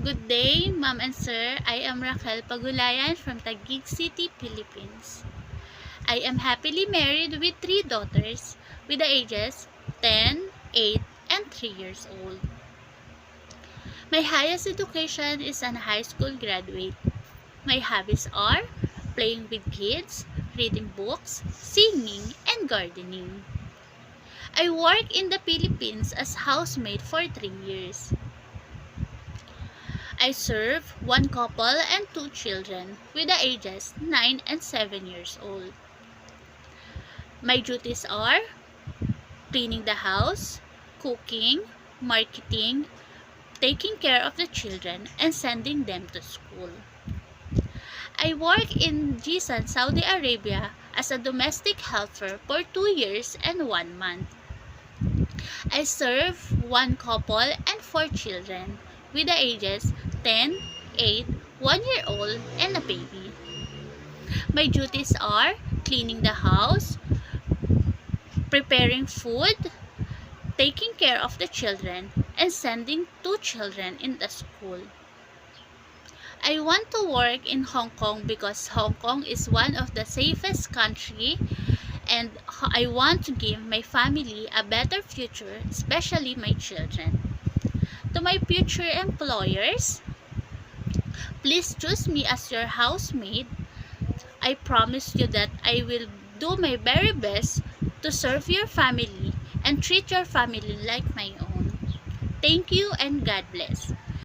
Good day, Ma'am and Sir. I am Raquel Pagulayan from Taguig City, Philippines. I am happily married with 3 daughters with the ages 10, 8, and 3 years old. My highest education is an high school graduate. My hobbies are playing with kids, reading books, singing, and gardening. I work in the Philippines as housemaid for 3 years. I serve 1 couple and 2 children with the ages 9 and 7 years old. My duties are cleaning the house, cooking, marketing, taking care of the children, and sending them to school. I work in Jisan, Saudi Arabia as a domestic helper for 2 years and 1 month. I serve 1 couple and 4 children with the ages 10, 8, 1 year old, and a baby. My duties are cleaning the house, preparing food, taking care of the children, and sending 2 children in the school. I want to work in Hong Kong because Hong Kong is one of the safest country, and I want to give my family a better future, especially my children. To my future employers, please choose me as your housemaid. I promise you that I will do my very best to serve your family and treat your family like my own. Thank you and God bless.